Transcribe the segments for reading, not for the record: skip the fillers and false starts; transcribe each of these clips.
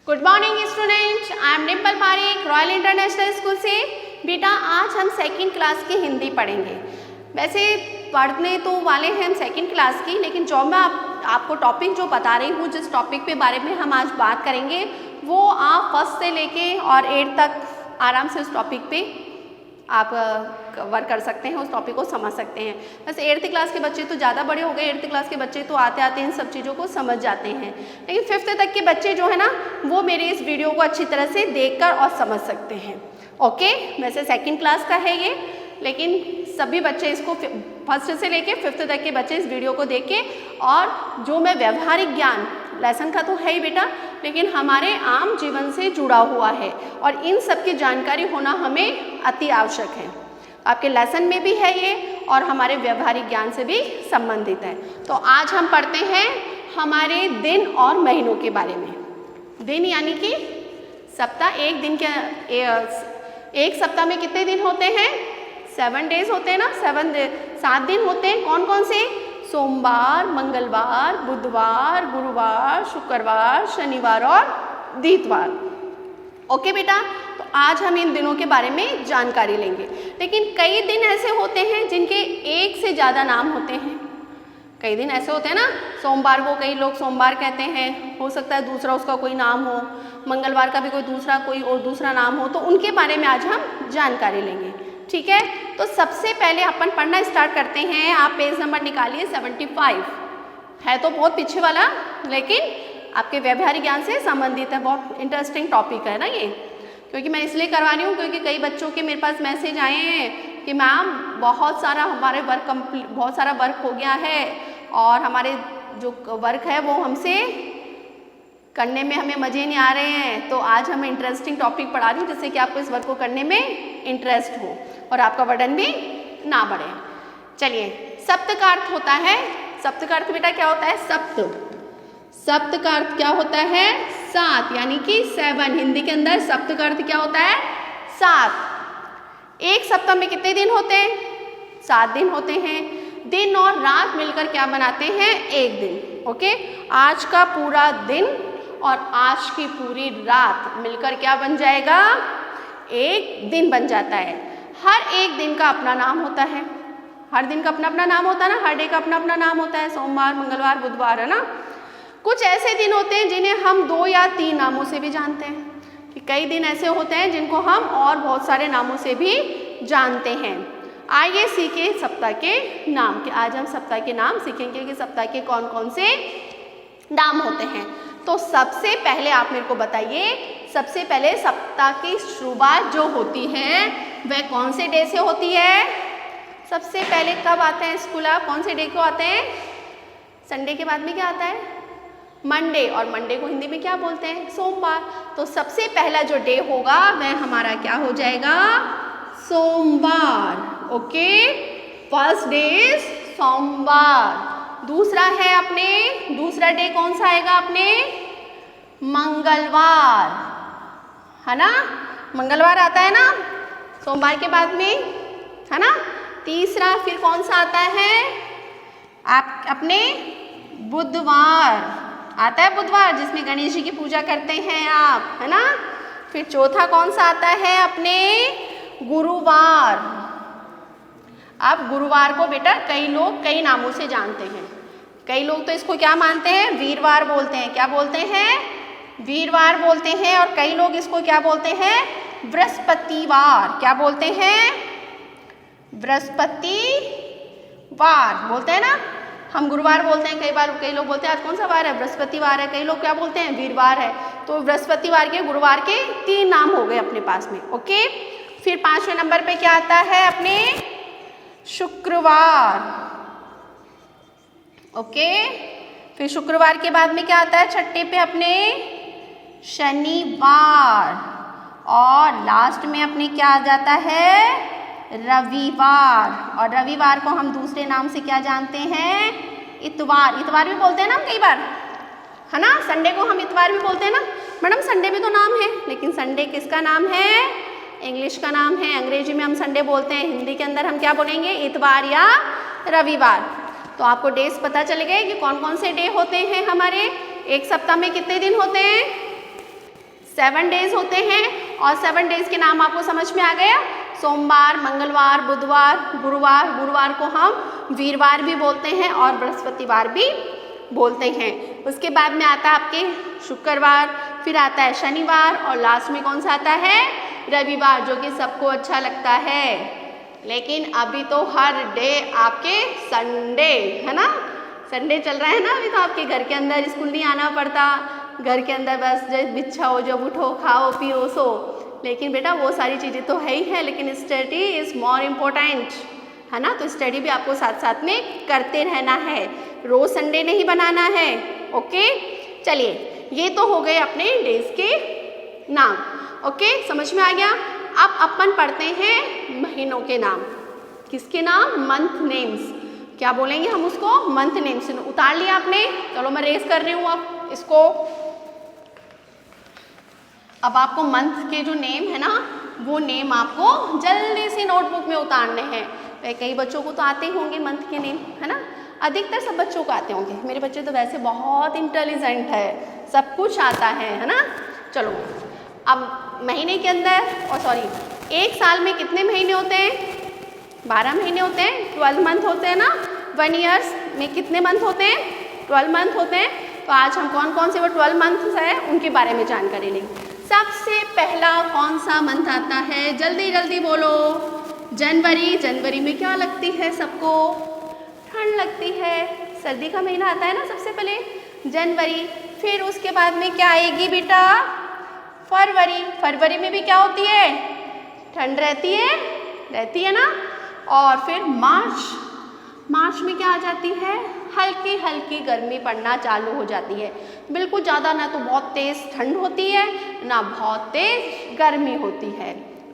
Good morning student, I am Dimple Parekh, royal international school से। बेटा आज हम सेकंड क्लास की हिंदी पढ़ेंगे। वैसे पढ़ने तो वाले हैं हम सेकंड क्लास की, लेकिन जो मैं आपको टॉपिक जो बता रही हूँ, जिस टॉपिक पे बारे में हम आज बात करेंगे, वो आप फर्स्ट से लेके और 8 तक आराम से उस टॉपिक पे आप कवर कर सकते हैं, उस टॉपिक को समझ सकते हैं। वैसे 8th क्लास के बच्चे तो ज़्यादा बड़े हो गए, 8th क्लास के बच्चे तो आते आते इन सब चीज़ों को समझ जाते हैं, लेकिन 5th तक के बच्चे जो है ना, वो मेरे इस वीडियो को अच्छी तरह से देखकर और समझ सकते हैं। ओके, वैसे सेकंड क्लास का है ये, लेकिन सभी बच्चे इसको फर्स्ट से लेके 5th तक के बच्चे इस वीडियो को देख के, और जो मैं व्यवहारिक ज्ञान लेसन का तो है ही बेटा, लेकिन हमारे आम जीवन से जुड़ा हुआ है और इन सब की जानकारी होना हमें अति आवश्यक है। आपके लेसन में भी है ये और हमारे व्यवहारिक ज्ञान से भी संबंधित है। तो आज हम पढ़ते हैं हमारे दिन और महीनों के बारे में। दिन यानी कि सप्ताह, एक दिन के एक सप्ताह में कितने दिन होते हैं? 7 डेज होते हैं ना, 7 दिन होते हैं। कौन कौन से? सोमवार, मंगलवार, बुधवार, गुरुवार, शुक्रवार, शनिवार और इतवार। ओके बेटा, तो आज हम इन दिनों के बारे में जानकारी लेंगे। लेकिन कई दिन ऐसे होते हैं जिनके एक से ज़्यादा नाम होते हैं। कई दिन ऐसे होते हैं ना, सोमवार को कई लोग सोमवार कहते हैं, हो सकता है दूसरा उसका कोई नाम हो, मंगलवार का भी कोई और दूसरा नाम हो, तो उनके बारे में आज हम जानकारी लेंगे। ठीक है, तो सबसे पहले अपन पढ़ना स्टार्ट करते हैं। आप पेज नंबर निकालिए 75। है तो बहुत पीछे वाला, लेकिन आपके व्यवहारिक ज्ञान से संबंधित है। बहुत इंटरेस्टिंग टॉपिक है ना ये, क्योंकि मैं इसलिए करवा रही हूँ क्योंकि कई बच्चों के मेरे पास मैसेज आए हैं कि मैम बहुत सारा हमारे बहुत सारा वर्क हो गया है और हमारे जो वर्क है वो हमसे करने में हमें मज़े नहीं आ रहे हैं। तो आज हम इंटरेस्टिंग टॉपिक पढ़ा रही हूँ जिससे कि आपको इस वर्क को करने में इंटरेस्ट हो और आपका बर्डन भी ना बढ़े। चलिए, सप्त का अर्थ होता है, सप्त का अर्थ बेटा क्या होता है? सप्त का अर्थ क्या होता है? 7, यानी कि 7। हिंदी के अंदर सप्त का अर्थ क्या होता है? 7। एक सप्ताह में कितने दिन होते हैं? 7 दिन होते हैं। दिन और रात मिलकर क्या बनाते हैं? एक दिन। ओके, आज का पूरा दिन और आज की पूरी रात मिलकर क्या बन जाएगा? एक दिन बन जाता है। हर एक दिन का अपना नाम होता है, हर दिन का अपना अपना नाम होता है ना, हर डे का अपना अपना नाम होता है। सोमवार, मंगलवार, बुधवार, है ना। कुछ ऐसे दिन होते हैं जिन्हें हम 2 या 3 नामों से भी जानते हैं, कि कई दिन ऐसे होते हैं जिनको हम और बहुत सारे नामों से भी जानते हैं। आइए सीखे सप्ताह के नाम के। आज हम सप्ताह के नाम सीखेंगे कि सप्ताह के कौन कौन से नाम होते हैं। तो सबसे पहले आप मेरे को बताइए, सबसे पहले सप्ताह की शुरुआत जो होती है वह कौन से डे से होती है? सबसे पहले कब आते हैं स्कूल? आप कौन से डे को आते हैं? संडे के बाद में क्या आता है? मंडे। और मंडे को हिंदी में क्या बोलते हैं? सोमवार। तो सबसे पहला जो डे होगा वह हमारा क्या हो जाएगा? सोमवार। ओके, फर्स्ट डे इज सोमवार। दूसरा है अपने, दूसरा डे कौन सा आएगा अपने? मंगलवार, है ना। मंगलवार आता है ना सोमवार के बाद में, है ना। तीसरा फिर कौन सा आता है? आप अपने बुधवार आता है, बुधवार जिसमें गणेश जी की पूजा करते हैं आप, है ना। फिर चौथा कौन सा आता है? अपने गुरुवार। अब गुरुवार को बेटा कई लोग कई नामों से जानते हैं। कई लोग तो इसको क्या मानते हैं? वीरवार बोलते हैं। क्या बोलते हैं? वीरवार बोलते हैं। और कई लोग इसको क्या बोलते हैं? बृहस्पतिवार। क्या बोलते हैं? बृहस्पतिवार बोलते हैं ना। हम गुरुवार बोलते हैं, कई लोग बोलते हैं आज कौन सा वार है? बृहस्पतिवार है। कई लोग क्या बोलते हैं? वीरवार है। तो बृहस्पतिवार के, गुरुवार के 3 नाम हो गए अपने पास में। ओके, फिर 5वें नंबर पे क्या आता है? अपने शुक्रवार। ओके, फिर शुक्रवार के बाद में क्या आता है? 6ठे पे अपने शनिवार। और लास्ट में अपने क्या आ जाता है? रविवार। और रविवार को हम दूसरे नाम से क्या जानते हैं? इतवार। इतवार भी बोलते हैं ना हम कई बार, है ना। संडे को हम इतवार भी बोलते हैं ना। मैडम संडे भी तो नाम है, लेकिन संडे किसका नाम है? इंग्लिश का नाम है। अंग्रेजी में हम संडे बोलते हैं, हिंदी के अंदर हम क्या बोलेंगे? इतवार या रविवार। तो आपको डेज पता चल गए कि कौन कौन से डे होते हैं हमारे। एक सप्ताह में कितने दिन होते हैं? 7 डेज होते हैं और 7 डेज के नाम आपको समझ में आ गया। सोमवार, मंगलवार, बुधवार, गुरुवार, गुरुवार को हम वीरवार भी बोलते हैं और बृहस्पतिवार भी बोलते हैं। उसके बाद में आता है आपके शुक्रवार, फिर आता है शनिवार और लास्ट में कौन सा आता है, रविवार, जो कि सबको अच्छा लगता है। लेकिन अभी तो हर डे आपके संडे है ना, संडे चल रहा है ना अभी तो आपके घर के अंदर, स्कूल नहीं आना पड़ता, घर के अंदर बस जब बिछाओ, जब उठो, खाओ पियो सो। लेकिन बेटा वो सारी चीज़ें तो है ही है, लेकिन स्टडी इज़ मोर इम्पोर्टेंट है ना। तो स्टडी भी आपको साथ साथ में करते रहना है, रोज संडे नहीं बनाना है। ओके, चलिए ये तो हो गए अपने डेज के नाम। ओके, समझ में आ गया। अब अपन पढ़ते हैं महीनों के नाम। किसके नाम, मंथ नेम्स। क्या बोलेंगे हम उसको, मंथ नेम्स। उतार लिया आपने, चलो मैं रेस कर रही हूँ अब इसको। अब आपको मंथ के जो नेम है ना, वो नेम आपको जल्दी से नोटबुक में उतारने हैं। कई बच्चों को तो आते ही होंगे मंथ के नेम है ना, अधिकतर सब बच्चों को आते होंगे। मेरे बच्चे तो वैसे बहुत इंटेलिजेंट है, सब कुछ आता है ना। चलो अब महीने के अंदर, और सॉरी, एक साल में कितने महीने होते हैं, 12 महीने होते हैं, 12 मंथ होते हैं ना। 1 ईयर्स में कितने मंथ होते हैं, 12 मंथ होते हैं। तो आज हम कौन कौन से वो 12 मंथ्स हैं उनके बारे में जानकारी लेंगे। सबसे पहला कौन सा मंथ आता है, जल्दी जल्दी बोलो, जनवरी। जनवरी में क्या लगती है सबको, ठंड लगती है, सर्दी का महीना आता है ना सबसे पहले जनवरी। फिर उसके बाद में क्या आएगी बेटा, फरवरी। फरवरी में भी क्या होती है, ठंड रहती है ना। और फिर मार्च। मार्च में क्या आ जाती है, हल्की हल्की गर्मी पड़ना चालू हो जाती है। बिल्कुल ज़्यादा ना तो बहुत तेज़ ठंड होती है, ना बहुत तेज़ गर्मी होती है,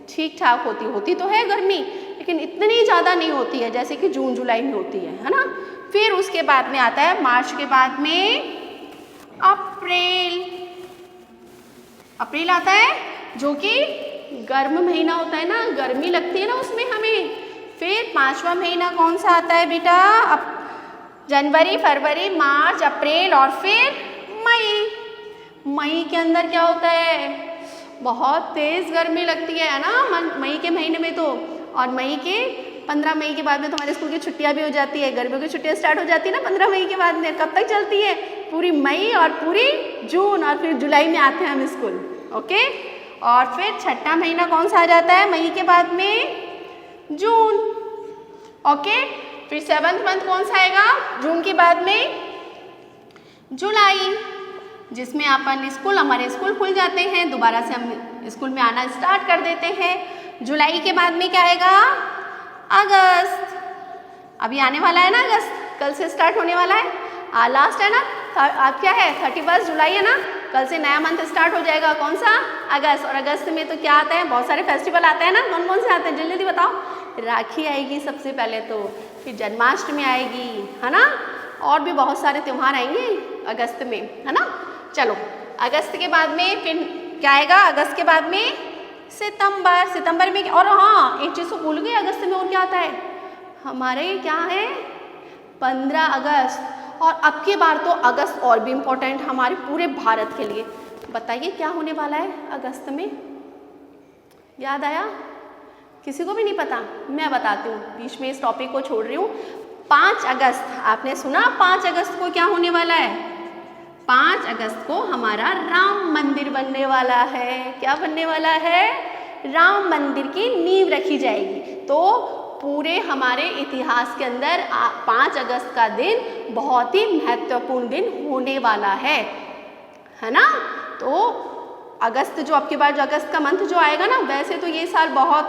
ठीक ठाक होती तो है गर्मी, लेकिन इतनी ज़्यादा नहीं होती है जैसे कि जून जुलाई में होती है ना। फिर उसके बाद में आता है मार्च के बाद में अप्रैल। अप्रैल आता है जो कि गर्म महीना होता है ना, गर्मी लगती है ना उसमें हमें। फिर 5वां महीना कौन सा आता है बेटा, अब जनवरी, फरवरी, मार्च, अप्रैल और फिर मई। मई के अंदर क्या होता है, बहुत तेज़ गर्मी लगती है ना मई के महीने में तो। और मई के 15 मई के बाद में तो हमारे स्कूल की छुट्टियां भी हो जाती है, गर्मियों की छुट्टियां स्टार्ट हो जाती है ना 15 मई के बाद में। कब तक चलती है, पूरी मई और पूरी जून, और फिर जुलाई में आते हैं हम स्कूल। ओके, और फिर 6ठा महीना कौन सा आ जाता है मई के बाद में, जून। ओके, फिर 7वां मंथ कौन सा आएगा जून के बाद में, जुलाई, जिसमें अपन स्कूल, हमारे स्कूल खुल जाते हैं, दोबारा से हम स्कूल में आना स्टार्ट कर देते हैं। जुलाई के बाद में क्या आएगा, अगस्त। अभी आने वाला है ना अगस्त, कल से स्टार्ट होने वाला है, लास्ट है ना, अब क्या है 31 जुलाई है ना, कल से नया मंथ स्टार्ट हो जाएगा, कौन सा, अगस्त। और अगस्त में तो क्या आता है, बहुत सारे फेस्टिवल आते हैं ना, कौन कौन से आते हैं जल्दी जल्दी बताओ। राखी आएगी सबसे पहले तो, फिर जन्माष्टमी आएगी है ना, और भी बहुत सारे त्यौहार आएंगे अगस्त में है ना। चलो अगस्त के बाद में फिर क्या आएगा, अगस्त के बाद में सितंबर। सितंबर में, और हाँ एक चीज़ तो भूल गई, अगस्त में और क्या आता है हमारे, क्या है 15 अगस्त। और अब की बार तो अगस्त और भी इम्पोर्टेंट हमारे पूरे भारत के लिए। बताइए क्या होने वाला है अगस्त में, याद आया, किसी को भी नहीं पता, मैं बताती हूँ, बीच में इस टॉपिक को छोड़ रही हूँ। 5 अगस्त, आपने सुना 5 अगस्त को क्या होने वाला है, 5 अगस्त को हमारा राम मंदिर बनने वाला है। क्या बनने वाला है, राम मंदिर की नींव रखी जाएगी। तो पूरे हमारे इतिहास के अंदर 5 अगस्त का दिन बहुत ही महत्वपूर्ण दिन होने वाला है ना। तो अगस्त जो अब की बार जो अगस्त का मंथ जो आएगा ना, वैसे तो ये साल बहुत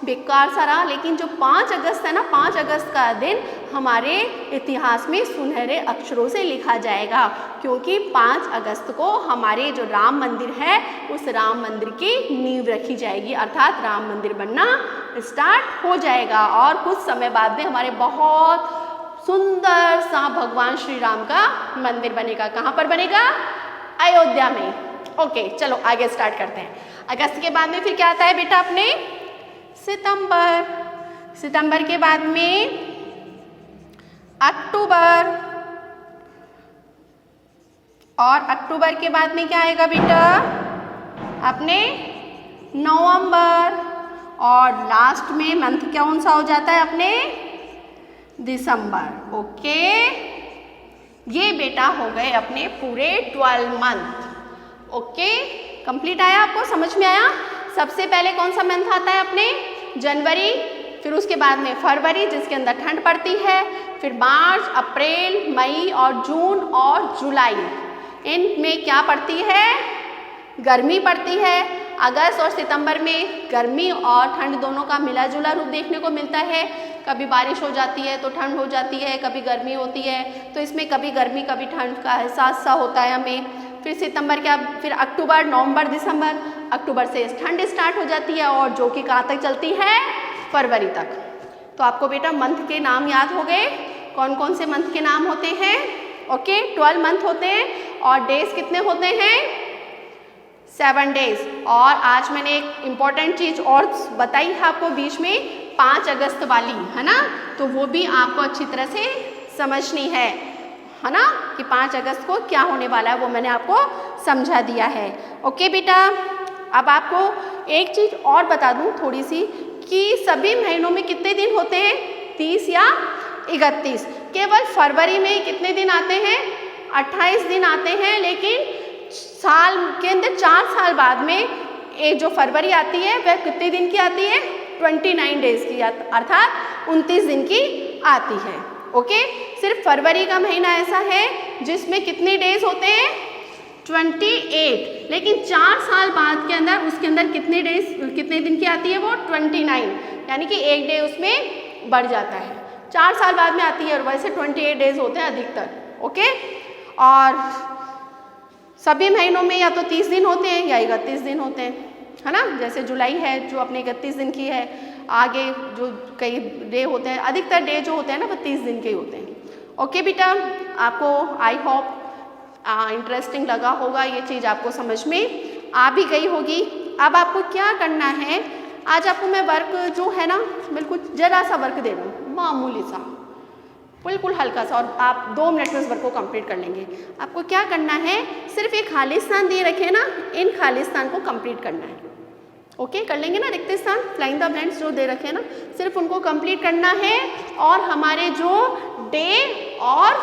बेकार सा रहा, लेकिन जो 5 अगस्त है ना, 5 अगस्त का दिन हमारे इतिहास में सुनहरे अक्षरों से लिखा जाएगा, क्योंकि 5 अगस्त को हमारे जो राम मंदिर है उस राम मंदिर की नींव रखी जाएगी, अर्थात राम मंदिर बनना स्टार्ट हो जाएगा। और कुछ समय बाद में हमारे बहुत सुंदर सा भगवान श्री राम का मंदिर बनेगा। कहाँ पर बनेगा, अयोध्या में। ओके, चलो आगे स्टार्ट करते हैं। अगस्त के बाद में फिर क्या आता है बेटा अपने, सितंबर। सितंबर के बाद में अक्टूबर, और अक्टूबर के बाद में क्या आएगा बेटा, अपने नवंबर, और लास्ट में मंथ कौन सा हो जाता है अपने दिसंबर। ओके, ये बेटा हो गए अपने पूरे 12 मंथ। ओके, कंप्लीट आया, आपको समझ में आया। सबसे पहले कौन सा मंथ आता है अपने जनवरी, फिर उसके बाद में फरवरी जिसके अंदर ठंड पड़ती है, फिर मार्च, अप्रैल, मई और जून और जुलाई, इनमें क्या पड़ती है, गर्मी पड़ती है। अगस्त और सितंबर में गर्मी और ठंड दोनों का मिला जुला रूप देखने को मिलता है। कभी बारिश हो जाती है तो ठंड हो जाती है, कभी गर्मी होती है, तो इसमें कभी गर्मी कभी ठंड का एहसास सा होता है हमें। फिर सितंबर क्या, फिर अक्टूबर, नवंबर, दिसंबर, अक्टूबर से ठंड स्टार्ट हो जाती है और जो कि कहाँ तक चलती है, फरवरी तक। तो आपको बेटा मंथ के नाम याद हो गए, कौन कौन से मंथ के नाम होते हैं। ओके, 12 मंथ होते हैं और डेज कितने होते हैं, 7 डेज। और आज मैंने एक इम्पॉर्टेंट चीज़ और बताई है आपको बीच में, 5 अगस्त वाली, है ना, तो वो भी आपको अच्छी तरह से समझनी है ना, कि 5 अगस्त को क्या होने वाला है वो मैंने आपको समझा दिया है। ओके बेटा, अब आपको एक चीज़ और बता दूँ थोड़ी सी, कि सभी महीनों में कितने दिन होते हैं, 30 या 31। केवल फरवरी में कितने दिन आते हैं, 28 दिन आते हैं। लेकिन साल के अंदर 4 साल बाद में ये जो फरवरी आती है वह कितने दिन की आती है, 29 डेज की, अर्थात 29 दिन की आती है। ओके, सिर्फ फरवरी का महीना ऐसा है जिसमें कितने डेज होते हैं, 28। लेकिन 4 साल बाद के अंदर उसके अंदर कितने दिन की आती है, वो 29, यानी कि एक डे उसमें बढ़ जाता है। 4 साल बाद में आती है और वैसे 28 डेज होते हैं अधिकतर। ओके, और सभी महीनों में या तो 30 दिन होते हैं या 31 दिन होते हैं, है ना। जैसे जुलाई है जो अपने 31 दिन की है, आगे जो कई डे होते हैं, अधिकतर डे जो होते हैं ना वो 30 दिन के ही होते हैं। ओके बेटा, आपको आई होप इंटरेस्टिंग लगा होगा, ये चीज़ आपको समझ में आ भी गई होगी। अब आपको क्या करना है, आज आपको मैं वर्क जो है ना बिल्कुल जरा सा वर्क दे दूँ, मामूली सा, बिल्कुल हल्का सा, और आप 2 मिनट में उस वर्क को कंप्लीट कर लेंगे। आपको क्या करना है, सिर्फ एक खाली स्थान दिए रखे ना, इन खाली स्थान को कंप्लीट करना है। ओके, कर लेंगे ना, रिक्त स्थान, फ्लाइंग द ब्लैंक्स जो दे रखे हैं ना, सिर्फ उनको कंप्लीट करना है। और हमारे जो डे और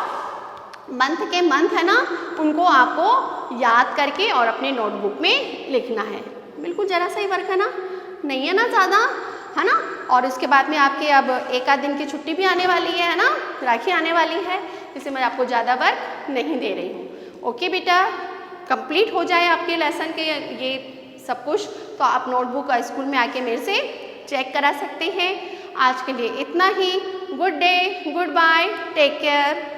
मंथ के मंथ है ना, उनको आपको याद करके और अपने नोटबुक में लिखना है। बिल्कुल जरा सा ही वर्क है ना, नहीं है ना ज़्यादा, है ना। और इसके बाद में आपके अब 1 आध दिन की छुट्टी भी आने वाली है ना, राखी आने वाली है, इसलिए मैं आपको ज़्यादा वर्क नहीं दे रही हूँ। ओके बेटा, कंप्लीट हो जाए आपके लेसन के ये सब कुछ, तो आप नोटबुक स्कूल में आके मेरे से चेक करा सकते हैं। आज के लिए इतना ही। Good day, goodbye, take care.